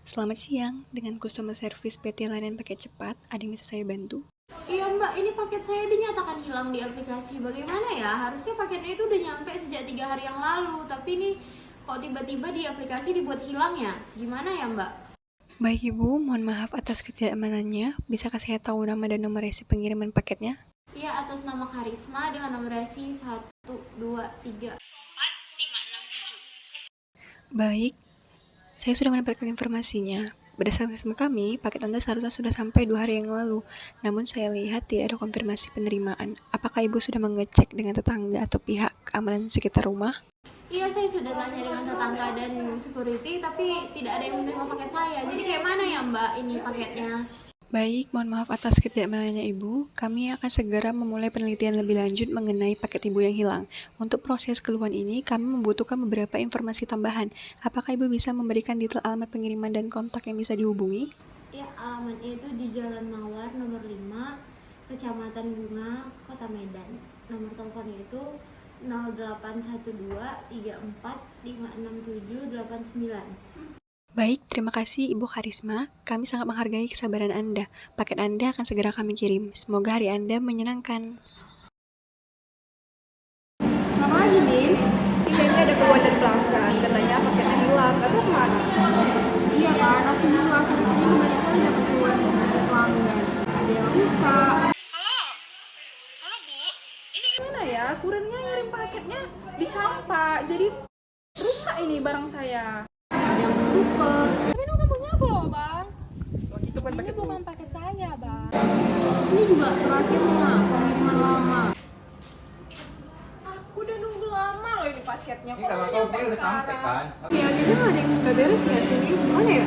Selamat siang, dengan customer service PT Layanan Paket Cepat, ada yang bisa saya bantu? Iya mbak, ini paket saya dinyatakan hilang di aplikasi. Bagaimana ya? Harusnya paketnya itu udah nyampe sejak 3 hari yang lalu. Tapi ini kok tiba-tiba di aplikasi dibuat hilang ya? Gimana ya mbak? Baik Ibu, mohon maaf atas ketidakamanannya. Bisakah saya tahu nama dan nomor resi pengiriman paketnya? Iya, atas nama Karisma dengan nomor resi 1234567. Baik, saya sudah mendapatkan informasinya. Berdasarkan sistem kami, paket Anda seharusnya sudah sampai 2 hari yang lalu. Namun saya lihat tidak ada konfirmasi penerimaan. Apakah Ibu sudah mengecek dengan tetangga atau pihak keamanan sekitar rumah? Iya, saya sudah tanya dengan tetangga dan security, tapi tidak ada yang menerima paket saya. Jadi kayak mana ya mbak ini paketnya? Baik, mohon maaf atas ketidakmenannya Ibu. Kami akan segera memulai penelitian lebih lanjut mengenai paket Ibu yang hilang. Untuk proses keluhan ini, kami membutuhkan beberapa informasi tambahan. Apakah Ibu bisa memberikan detail alamat pengiriman dan kontak yang bisa dihubungi? Ya, alamatnya itu di Jalan Mawar nomor 5, Kecamatan Bunga, Kota Medan. Nomor teleponnya itu 081234567899. Baik, terima kasih Ibu Karisma. Kami sangat menghargai kesabaran Anda. Paket Anda akan segera kami kirim. Semoga hari Anda menyenangkan. Sama lagi, Din. Iya, ini ada keluhan dari pelanggan. Katanya paketnya hilang. Atau kemana? Iya kan, aku juga akhir-akhir ini banyak banget dapat keluhan dari pelanggan. Ada yang rusak. Halo Bu, ini Gimana ya? Kurirnya ngirim paketnya dicampak. Jadi rusak ini barang saya. Ada yang tuker. Tapi itu kan punya aku loh bang. Oh, itu kan Ini paket bukan paket saya bang. Ini juga terakhirnya pengiriman lama. Aku udah nunggu lama loh ini paketnya. Ini kalau kau udah sampai kan? Ya, kita nggak ada yang nggak beres nggak sih? Ini gimana ya?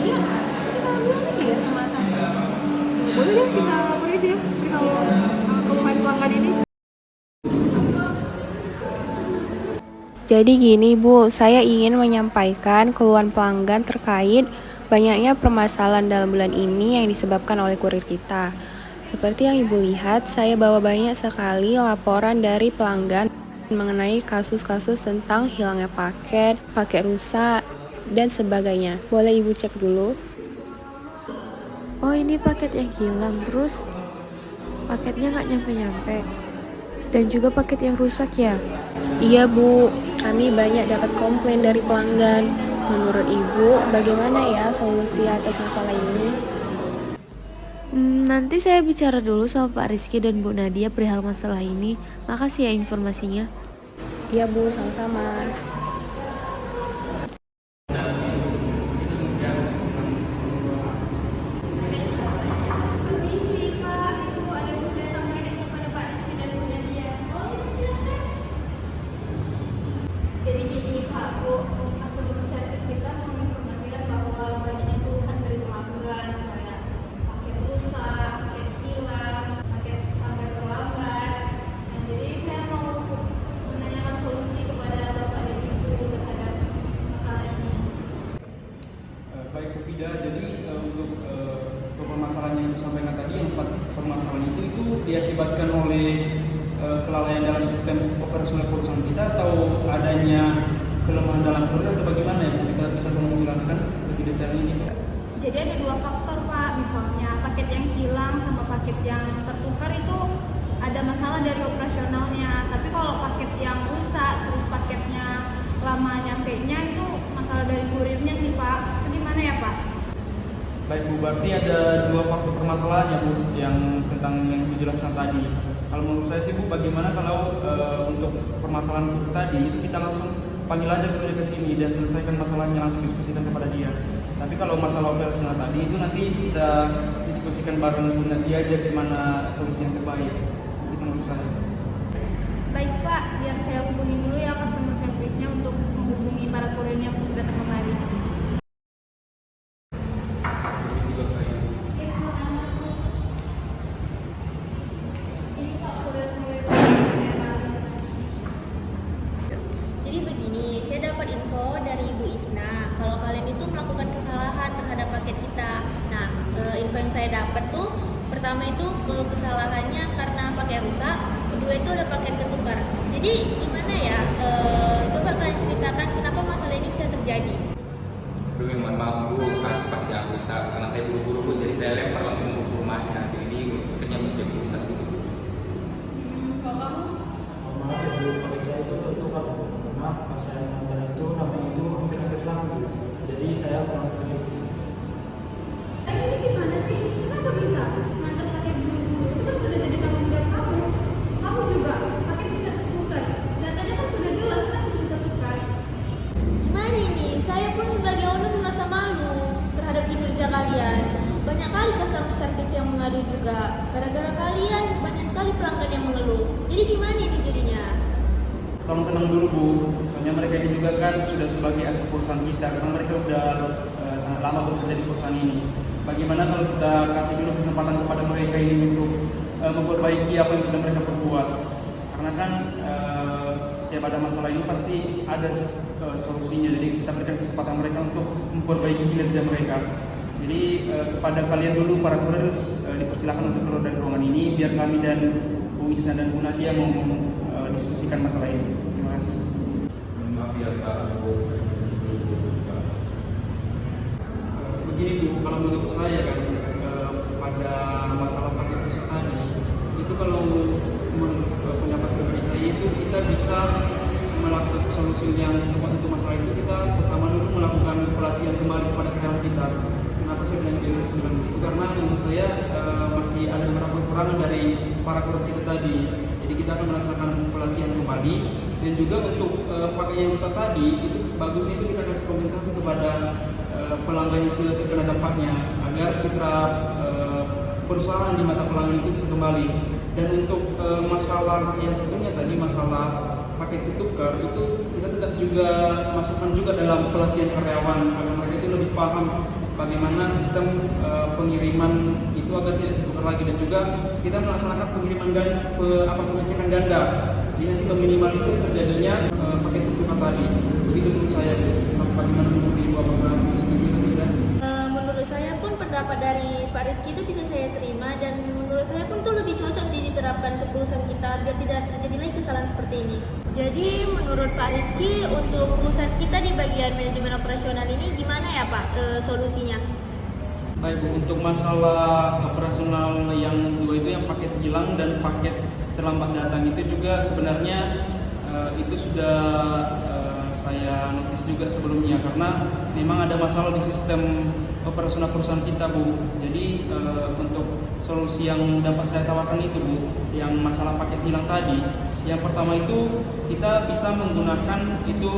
Iya, kita bilang lagi ya sama atas. Boleh deh kita lapor aja ya. Kita keluhan pelanggan ini. Jadi gini Bu, saya ingin menyampaikan keluhan pelanggan terkait banyaknya permasalahan dalam bulan ini yang disebabkan oleh kurir kita. Seperti yang Ibu lihat, saya bawa banyak sekali laporan dari pelanggan mengenai kasus-kasus tentang hilangnya paket, paket rusak, dan sebagainya. Boleh Ibu cek dulu? Oh, ini paket yang hilang, terus paketnya nggak nyampe-nyampe. Dan juga paket yang rusak ya? Iya Bu, kami banyak dapat komplain dari pelanggan. Menurut Ibu, bagaimana ya solusi atas masalah ini? Nanti saya bicara dulu sama Pak Rizky dan Bu Nadia perihal masalah ini. Makasih ya informasinya. Iya Bu, sama-sama. Jadi gini Pak, Bu, customer service kita menginformasikan bahwa banyaknya keluhan dari pelanggan kayak paket rusak, paket hilang, paket sampai terlambat. Nah, jadi saya mau menanyakan solusi kepada Bapak dan Ibu terhadap masalah ini. Baik Bu Fida, jadi untuk permasalahan yang disampaikan tadi, yang 4 permasalahan itu diakibatkan oleh kelalaian dalam sistem operasional perusahaan kita atau adanya kelemahan dalam kurir atau bagaimana ya Bu? Kita bisa tolong menjelaskan lebih detailnya ini. Jadi ada dua faktor Pak, misalnya paket yang hilang sama paket yang tertukar itu ada masalah dari operasionalnya. Tapi kalau paket yang rusak terus paketnya lama nyampenya itu masalah dari kurirnya sih Pak. Itu gimana ya Pak? Baik Bu, berarti ada 2 faktor permasalahan ya Bu, yang tentang yang dijelaskan tadi. Kalau menurut saya sih Bu, bagaimana kalau untuk permasalahan kurir tadi itu kita langsung panggil aja kerja ke sini dan selesaikan masalahnya, langsung diskusikan kepada dia. Tapi kalau masalah operasional tadi itu nanti kita diskusikan bareng Bu Nadia aja gimana solusi yang terbaik. Itu menurut saya. Baik Pak, biar saya hubungi dulu ya customer service-nya untuk menghubungi para kurirnya untuk datang kemari. Jadi begini, saya dapat info dari Ibu Isna kalau kalian itu melakukan kesalahan terhadap paket kita. Nah, info yang saya dapat tuh pertama itu kesalahannya karena paket rusak, kedua itu ada paket ketukar. Jadi gimana ya? Coba kalian ceritakan kenapa masalah ini bisa terjadi. Sebelumnya mohon maaf Maaf Bu, atas paket yang rusak karena saya buru-buru Bu, jadi saya lempar langsung ke rumahnya. Jadi akhirnya menjadi rusak gitu Bu. Kalau kamu Maaf ya Bu, paket saya itu tertukar Bu. Karena pas saya ngantar itu namanya itu hampir-hampir sama Bu. Jadi saya kurang teliti. ini gimana sih? Kenapa bisa ngantar paket buru-buru? Itu kan sudah jadi tanggung jawab kamu. Kamu juga paket bisa tertukar. Datanya kan sudah jelas kan bisa tertukar. Gimana ini? Saya pun sebagai owner merasa malu terhadap kinerja kalian. Banyak kali customer service yang mengadu juga. Gara-gara kalian banyak sekali pelanggan yang mengeluh. Jadi gimana ini jadinya? Tolong tenang dulu Bu, soalnya mereka ini juga kan sudah sebagai aset perusahaan kita, karena mereka udah sangat lama bekerja di perusahaan ini. Bagaimana kalau kita kasih dulu kesempatan kepada mereka ini untuk memperbaiki apa yang sudah mereka perbuat? Karena kan setiap ada masalah ini pasti ada solusinya, jadi kita berikan kesempatan mereka untuk memperbaiki kinerja mereka. Jadi kepada kalian dulu para kurir dipersilakan untuk keluar dari ruangan ini biar kami dan Bu Isna dan Bu Nadia mau diskusikan masalah ini. Terima kasih. Maaf ya Pak Bu, Begini Bu, kalau menurut saya kan pada masalah paket rusak tadi itu kalau menurut pendapat pribadi saya itu kita bisa melakukan solusi yang tepat untuk masalah itu. Kita pertama dulu melakukan pelatihan kembali kepada karyawan kita. Kenapa saya bilang itu? Karena menurut saya masih ada beberapa kekurangan dari para kurir kita tadi. Jadi kita akan melaksanakan pelatihan kembali dan juga untuk pakai yang rusak tadi itu bagusnya itu kita kasih kompensasi kepada pelanggan yang sudah terkena dampaknya agar citra perusahaan di mata pelanggan itu bisa kembali. Dan untuk masalah yang sebetulnya tadi masalah paket tukar itu kita tetap juga masukkan juga dalam pelatihan karyawan agar mereka itu lebih paham bagaimana sistem pengiriman itu agar tidak ditukar lagi, dan juga kita melaksanakan pengiriman dan pengecekan ganda. Jadi nanti meminimalisir terjadinya paket tukar tadi. Begitu menurut saya. Bagaimana menurut Ibu, apakah setuju atau tidak? Menurut saya pun pendapat dari Pak Rizky itu bisa saya terima, dan menurut saya pun itu lebih cocok sih diterapkan ke perusahaan kita biar tidak terjadi lagi kesalahan seperti ini. Jadi menurut Pak Rizky untuk perusahaan kita di bagian manajemen operasional ini gimana ya Pak solusinya? Baik Bu, untuk masalah operasional yang dua itu, yang paket hilang dan paket terlambat datang itu juga sebenarnya itu sudah saya notis juga sebelumnya, karena memang ada masalah di sistem operasional perusahaan kita Bu. Jadi untuk solusi yang dapat saya tawarkan itu Bu, yang masalah paket hilang tadi, yang pertama itu kita bisa menggunakan itu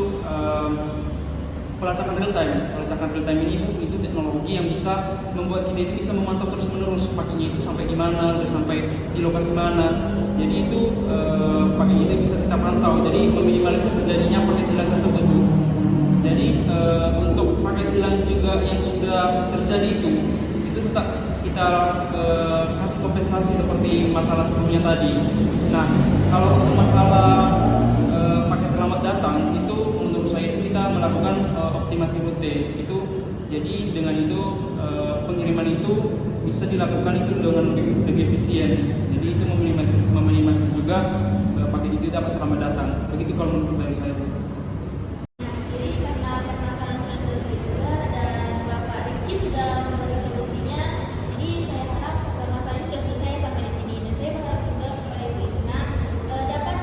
pelacakan real time. Pelacakan real time ini Bu, itu teknologi yang bisa membuat kita itu bisa memantau terus menerus paketnya itu sampai di mana, udah sampai di lokasi mana. Jadi itu paketnya itu bisa kita pantau, jadi meminimalisir terjadinya paket hilang tersebut Bu. Jadi untuk paket hilang juga yang sudah terjadi itu tetap kita kasih kompensasi seperti masalah sebelumnya tadi. Nah, kalau untuk masalah paket terlambat datang itu menurut saya itu kita melakukan optimasi rute itu. Jadi dengan itu pengiriman itu bisa dilakukan itu dengan lebih efisien. Jadi itu meminimalisir juga paket itu dapat terlambat datang. Begitu kalau menurut dari saya. Jadi karena permasalahan sudah selesai juga dan Bapak Rizky sudah memberi solusinya, jadi saya harap permasalahan sudah selesai sampai di sini. Dan saya berharap juga kepada Ibu Isna dapat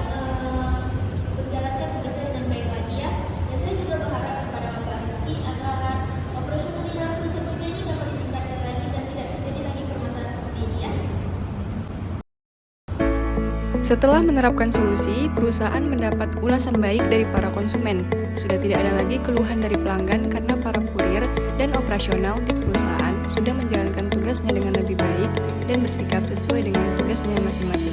menjalankan tugasnya dengan baik lagi ya. Dan saya juga berharap kepada Bapak Rizky agar operasional di dalam perusahaan kita ini dapat ditingkatkan lagi dan tidak terjadi lagi permasalahan seperti ini ya. Setelah menerapkan solusi, perusahaan mendapat ulasan baik dari para konsumen. Sudah tidak ada lagi keluhan dari pelanggan karena para kurir dan operasional di perusahaan sudah menjalankan tugasnya dengan lebih baik dan bersikap sesuai dengan tugasnya masing-masing.